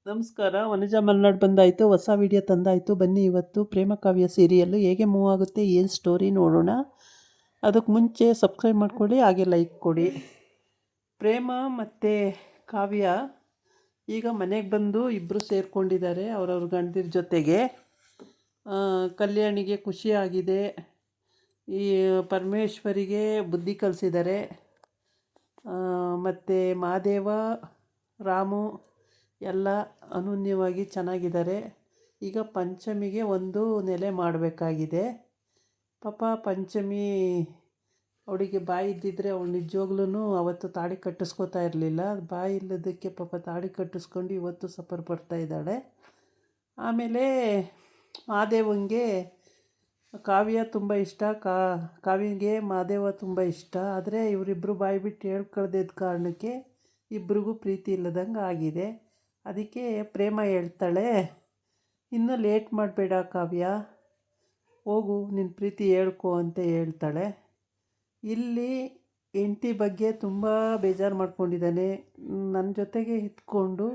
ನಮಸ್ಕಾರ. ವನಜಾ ಮಲ್ನಾಡ್ ಬಂದಾಯಿತು, ಹೊಸ ವಿಡಿಯೋ ತಂದಾಯಿತು. ಬನ್ನಿ ಇವತ್ತು ಪ್ರೇಮ ಕಾವ್ಯ ಸೀರಿಯಲ್ಲು ಹೇಗೆ ಮೂವ್ ಆಗುತ್ತೆ, ಏನು ಸ್ಟೋರಿ ನೋಡೋಣ. ಅದಕ್ಕೆ ಮುಂಚೆ ಸಬ್ಸ್ಕ್ರೈಬ್ ಮಾಡ್ಕೊಳ್ಳಿ, ಹಾಗೆ ಲೈಕ್ ಕೊಡಿ. ಪ್ರೇಮ ಮತ್ತು ಕಾವ್ಯ ಈಗ ಮನೆಗೆ ಬಂದು ಇಬ್ಬರು ಸೇರಿಕೊಂಡಿದ್ದಾರೆ ಅವ್ರವ್ರ ಗಂಡದಿರ ಜೊತೆಗೆ. ಕಲ್ಯಾಣಿಗೆ ಖುಷಿಯಾಗಿದೆ. ಈ ಪರಮೇಶ್ವರಿಗೆ ಬುದ್ಧಿ ಕಲಿಸಿದ್ದಾರೆ. ಮತ್ತು ಮಹಾದೇವ, ರಾಮು ಎಲ್ಲ ಅನನ್ಯವಾಗಿ ಚೆನ್ನಾಗಿದ್ದಾರೆ. ಈಗ ಪಂಚಮಿಗೆ ಒಂದು ನೆಲೆ ಮಾಡಬೇಕಾಗಿದೆ. ಪಾಪ ಪಂಚಮಿ ಅವಳಿಗೆ ಬಾಯಿ ಇದ್ದಿದ್ದರೆ ಅವಳು ನಿಜವಾಗ್ಲೂ ಅವತ್ತು ತಾಳಿ ಕಟ್ಟಿಸ್ಕೋತಾ ಇರಲಿಲ್ಲ. ಬಾಯಿ ಇಲ್ಲದಕ್ಕೆ ಪಾಪ ತಾಳಿ ಕಟ್ಟಿಸ್ಕೊಂಡು ಇವತ್ತು ಸಫರ್ ಪಡ್ತಾ ಇದ್ದಾಳೆ. ಆಮೇಲೆ ಮಹಾದೇವಂಗೆ ಕಾವ್ಯ ತುಂಬ ಇಷ್ಟ, ಕಾವ್ಯಂಗೆ ಮಹಾದೇವ ತುಂಬ ಇಷ್ಟ. ಆದರೆ ಇವರಿಬ್ಬರು ಬಾಯಿ ಬಿಟ್ಟು ಹೇಳ್ಕೊಳ್ದಿದ್ದ ಕಾರಣಕ್ಕೆ ಇಬ್ರಿಗೂ ಪ್ರೀತಿ ಇಲ್ಲದಂಗೆ ಆಗಿದೆ. ಅದಕ್ಕೆ ಪ್ರೇಮ ಹೇಳ್ತಾಳೆ, ಇನ್ನೂ ಲೇಟ್ ಮಾಡಬೇಡ ಕಾವ್ಯ, ಹೋಗು ನಿನ್ನ ಪ್ರೀತಿ ಹೇಳ್ಕೊ ಅಂತ ಹೇಳ್ತಾಳೆ. ಇಲ್ಲಿ ಹೆಂಡತಿ ಬಗ್ಗೆ ತುಂಬ ಬೇಜಾರು ಮಾಡ್ಕೊಂಡಿದ್ದಾನೆ. ನನ್ನ ಜೊತೆಗೆ ಇದ್ಕೊಂಡು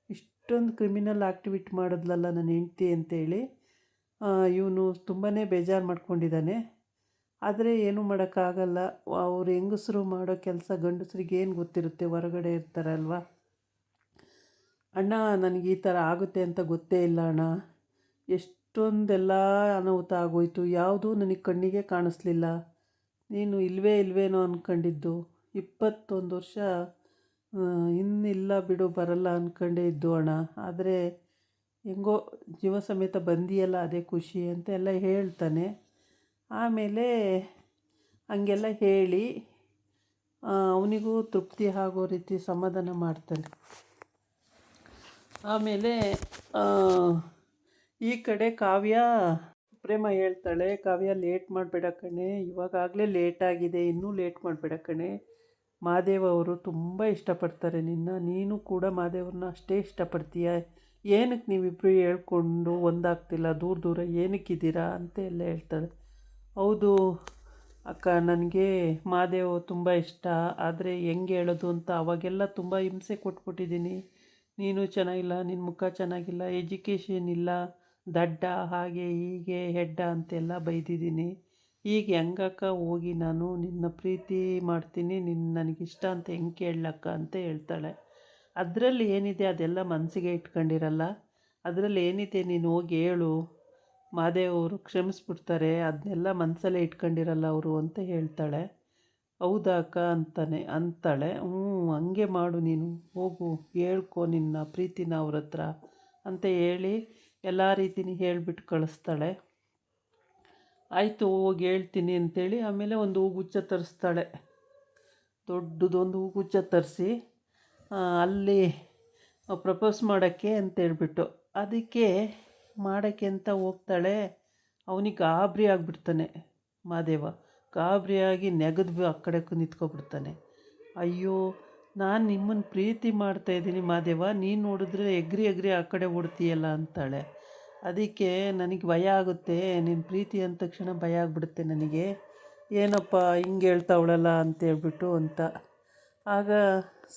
ಇಷ್ಟೊಂದು ಕ್ರಿಮಿನಲ್ ಆ್ಯಕ್ಟಿವಿಟಿ ಮಾಡಿದ್ಲಲ್ಲ ನನ್ನ ಹೆಂಡತಿ ಅಂತೇಳಿ ಇವನು ತುಂಬಾ ಬೇಜಾರು ಮಾಡ್ಕೊಂಡಿದ್ದಾನೆ. ಆದರೆ ಏನೂ ಮಾಡೋಕ್ಕಾಗಲ್ಲ. ಅವ್ರು ಹೆಂಗಸರು ಮಾಡೋ ಕೆಲಸ ಗಂಡಸ್ರಿಗೆ ಏನು ಗೊತ್ತಿರುತ್ತೆ, ಹೊರಗಡೆ ಇರ್ತಾರಲ್ವ. ಅಣ್ಣ, ನನಗೆ ಈ ಥರ ಆಗುತ್ತೆ ಅಂತ ಗೊತ್ತೇ ಇಲ್ಲ ಅಣ್ಣ. ಎಷ್ಟೊಂದೆಲ್ಲ ಅನಾಹುತ ಆಗೋಯ್ತು, ಯಾವುದೂ ನನಗೆ ಕಣ್ಣಿಗೆ ಕಾಣಿಸ್ಲಿಲ್ಲ. ನೀನು ಇಲ್ವೇನೋ ಅಂದ್ಕೊಂಡಿದ್ದು. 21 ವರ್ಷ ಇನ್ನಿಲ್ಲ ಬಿಡು, ಬರಲ್ಲ ಅಂದ್ಕೊಂಡೇ ಇದ್ದು ಅಣ್ಣ. ಆದರೆ ಹೆಂಗೋ ಜೀವ ಸಮೇತ ಬಂದಿಯಲ್ಲ, ಅದೇ ಖುಷಿ ಅಂತ ಎಲ್ಲ ಹೇಳ್ತಾನೆ. ಆಮೇಲೆ ಹಂಗೆಲ್ಲ ಹೇಳಿ ಅವನಿಗೂ ತೃಪ್ತಿ ಆಗೋ ರೀತಿ ಸಮಾಧಾನ ಮಾಡ್ತಾನೆ. ಆಮೇಲೆ ಈ ಕಡೆ ಕಾವ್ಯ ಪ್ರೇಮ ಹೇಳ್ತಾಳೆ, ಕಾವ್ಯ ಲೇಟ್ ಮಾಡಬೇಡ ಕಣೆ, ಇವಾಗಲೇ ಲೇಟಾಗಿದೆ, ಇನ್ನೂ ಲೇಟ್ ಮಾಡಬೇಡ ಕಣೆ. ಮಹಾದೇವ ಅವರು ತುಂಬ ಇಷ್ಟಪಡ್ತಾರೆ ನಿನ್ನ, ನೀನು ಕೂಡ ಮಹಾದೇವ್ರನ್ನ ಅಷ್ಟೇ ಇಷ್ಟಪಡ್ತೀಯ. ಏನಕ್ಕೆ ನೀವಿಬ್ಬರು ಹೇಳ್ಕೊಂಡು ಒಂದಾಗ್ತಿಲ್ಲ, ದೂರ ಏನಕ್ಕಿದ್ದೀರಾ ಅಂತ ಎಲ್ಲ ಹೇಳ್ತಾಳೆ. ಹೌದು ಅಕ್ಕ, ನನಗೆ ಮಹಾದೇವ ತುಂಬ ಇಷ್ಟ. ಆದರೆ ಹೆಂಗೆ ಹೇಳೋದು ಅಂತ ಅವಾಗೆಲ್ಲ ತುಂಬ ಹಿಂಸೆ ಕೊಟ್ಬಿಟ್ಟಿದ್ದೀನಿ. ನೀನು ಚೆನ್ನಾಗಿಲ್ಲ, ನಿನ್ನ ಮುಖ ಚೆನ್ನಾಗಿಲ್ಲ, ಎಜುಕೇಷನ್ ಇಲ್ಲ, ದಡ್ಡ, ಹಾಗೆ ಹೀಗೆ ಹೆಡ್ಡ ಅಂತೆಲ್ಲ ಬೈದಿದ್ದೀನಿ. ಈಗ ಹೆಂಗಕ್ಕ ಹೋಗಿ ನಾನು ನಿನ್ನ ಪ್ರೀತಿ ಮಾಡ್ತೀನಿ, ನನಗಿಷ್ಟ ಅಂತ ಹೆಂಗೆ ಕೇಳಕ್ಕ ಅಂತ ಹೇಳ್ತಾಳೆ. ಅದರಲ್ಲಿ ಏನಿದೆ ಅದೆಲ್ಲ ಮನಸ್ಸಿಗೆ ಇಟ್ಕೊಂಡಿರಲ್ಲ. ಅದರಲ್ಲಿ ಏನಿದೆ ನೀನು ಹೋಗಿ ಹೇಳು, ಮಹಾದೇವ್ ಅವರು ಕ್ಷಮಿಸ್ಬಿಡ್ತಾರೆ, ಅದನ್ನೆಲ್ಲ ಮನಸ್ಸಲ್ಲೇ ಇಟ್ಕೊಂಡಿರಲ್ಲ ಅವರು ಅಂತ ಹೇಳ್ತಾಳೆ. ಹೌದಾ ಅಕ್ಕ ಅಂತಾಳೆ. ಹಂಗೆ ಮಾಡು, ನೀನು ಹೋಗು ಹೇಳ್ಕೊ ನಿನ್ನ ಪ್ರೀತಿನ ಅವ್ರ ಹತ್ರ ಅಂತ ಹೇಳಿ ಎಲ್ಲ ರೀತಿನಿ ಹೇಳಿಬಿಟ್ಟು ಕಳಿಸ್ತಾಳೆ. ಆಯಿತು ಹೋಗಿ ಹೇಳ್ತೀನಿ ಅಂತೇಳಿ ಆಮೇಲೆ ಒಂದು ಹೂಗುಚ್ಛ ತರಿಸ್ತಾಳೆ. ದೊಡ್ಡದೊಂದು ಹೂಗುಚ್ಛ ತರಿಸಿ ಅಲ್ಲಿ ಪ್ರಪೋಸ್ ಮಾಡೋಕ್ಕೆ ಅಂತೇಳ್ಬಿಟ್ಟು ಅದಕ್ಕೆ ಮಾಡೋಕ್ಕೆ ಅಂತ ಹೋಗ್ತಾಳೆ. ಅವನಿಗೆ ಗಾಬರಿ ಆಗಿಬಿಡ್ತಾನೆ ಮಹಾದೇವ. ಗಾಬರಿಯಾಗಿ ನೆಗೆದು ಆ ಕಡೆ ನಿಂತ್ಕೊಬಿಡ್ತಾನೆ. ಅಯ್ಯೋ, ನಾನು ನಿಮ್ಮನ್ನು ಪ್ರೀತಿ ಮಾಡ್ತಾಯಿದ್ದೀನಿ ಮಹಾದೇವ, ನೀನು ನೋಡಿದ್ರೆ ಎಗ್ರಿ ಆ ಕಡೆ ಓಡ್ತೀಯಲ್ಲ ಅಂತಾಳೆ. ಅದಕ್ಕೆ ನನಗೆ ಭಯ ಆಗುತ್ತೆ, ನಿನ್ನ ಪ್ರೀತಿ ಅಂದ ತಕ್ಷಣ ಭಯ ಆಗಿಬಿಡುತ್ತೆ ನನಗೆ. ಏನಪ್ಪ ಹಿಂಗೆ ಹೇಳ್ತಾವಳಲ್ಲ ಅಂತೇಳ್ಬಿಟ್ಟು ಅಂತ. ಆಗ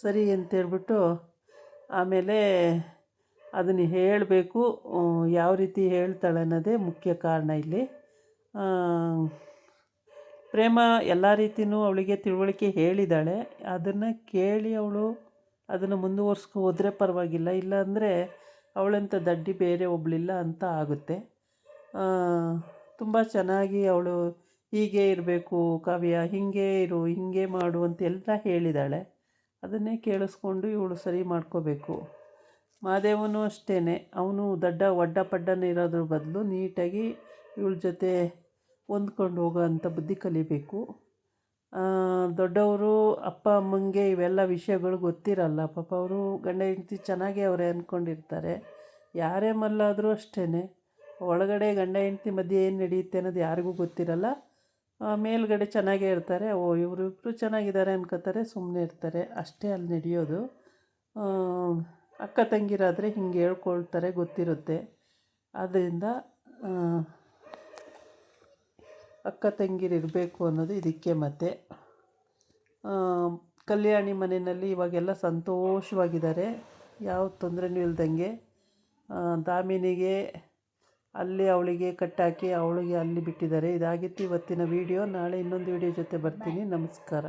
ಸರಿ ಅಂತೇಳ್ಬಿಟ್ಟು ಆಮೇಲೆ ಅದನ್ನು ಹೇಳಬೇಕು, ಯಾವ ರೀತಿ ಹೇಳ್ತಾಳೆ ಅನ್ನೋದೇ ಮುಖ್ಯ ಕಾರಣ ಇಲ್ಲಿ. ಪ್ರೇಮ ಎಲ್ಲ ರೀತಿಯೂ ಅವಳಿಗೆ ತಿಳುವಳಿಕೆ ಹೇಳಿದ್ದಾಳೆ. ಅದನ್ನು ಕೇಳಿ ಅವಳು ಅದನ್ನು ಮುಂದುವರ್ಸ್ಕೊ ಹೋದರೆ ಪರವಾಗಿಲ್ಲ, ಇಲ್ಲಾಂದರೆ ಅವಳಂಥ ದಡ್ಡಿ ಬೇರೆ ಒಬ್ಬಳಿಲ್ಲ ಅಂತ ಆಗುತ್ತೆ. ತುಂಬ ಚೆನ್ನಾಗಿ ಅವಳು ಹೀಗೆ ಇರಬೇಕು ಕಾವ್ಯ, ಹೀಗೆ ಇರು, ಹೀಗೆ ಮಾಡು ಅಂತೆಲ್ಲ ಹೇಳಿದ್ದಾಳೆ. ಅದನ್ನೇ ಕೇಳಿಸ್ಕೊಂಡು ಇವಳು ಸರಿ ಮಾಡ್ಕೋಬೇಕು. ಮಹಾದೇವನು ಅಷ್ಟೇ, ಅವನು ಒಡ್ಡ ಪಡ್ಡನ ಇರೋದ್ರ ಬದಲು ನೀಟಾಗಿ ಇವಳ ಜೊತೆ ಹೊಂದ್ಕೊಂಡು ಹೋಗೋ ಅಂಥ ಬುದ್ಧಿ ಕಲಿಬೇಕು. ದೊಡ್ಡವರು ಅಪ್ಪ ಅಮ್ಮಂಗೆ ಇವೆಲ್ಲ ವಿಷಯಗಳು ಗೊತ್ತಿರಲ್ಲ. ಪಾಪ ಅವರು ಗಂಡ ಹೆಂಡತಿ ಚೆನ್ನಾಗೇ ಅವರೇ ಅಂದ್ಕೊಂಡಿರ್ತಾರೆ. ಯಾರೇ ಮಲ್ಲಾದರೂ ಅಷ್ಟೇ, ಒಳಗಡೆ ಗಂಡ ಹೆಂಡತಿ ಮಧ್ಯೆ ಏನು ನಡೆಯುತ್ತೆ ಅನ್ನೋದು ಯಾರಿಗೂ ಗೊತ್ತಿರಲ್ಲ. ಮೇಲ್ಗಡೆ ಚೆನ್ನಾಗೇ ಇರ್ತಾರೆ, ಇವರಿಬ್ಬರು ಚೆನ್ನಾಗಿದ್ದಾರೆ ಅನ್ಕೋತಾರೆ, ಸುಮ್ಮನೆ ಇರ್ತಾರೆ, ಅಷ್ಟೇ ಅಲ್ಲಿ ನಡೆಯೋದು. ಅಕ್ಕ ತಂಗಿರಾದರೆ ಹಿಂಗೆ ಹೇಳ್ಕೊಳ್ತಾರೆ, ಗೊತ್ತಿರುತ್ತೆ. ಆದ್ದರಿಂದ ಅಕ್ಕ ತಂಗಿರಿರಬೇಕು ಅನ್ನೋದು ಇದಕ್ಕೆ. ಮತ್ತು ಕಲ್ಯಾಣಿ ಮನೆಯಲ್ಲಿ ಇವಾಗೆಲ್ಲ ಸಂತೋಷವಾಗಿದ್ದಾರೆ. ಯಾವ ತೊಂದರೆನೂ ಇಲ್ದಂಗೆ ದಾಮಿನಿಗೆ ಅಲ್ಲಿ ಅವಳಿಗೆ ಕಟ್ಟಾಕಿ ಅವಳಿಗೆ ಅಲ್ಲಿ ಬಿಟ್ಟಿದ್ದಾರೆ. ಇದಾಗಿತ್ತು ಇವತ್ತಿನ ವೀಡಿಯೋ. ನಾಳೆ ಇನ್ನೊಂದು ವೀಡಿಯೋ ಜೊತೆ ಬರ್ತೀನಿ. ನಮಸ್ಕಾರ.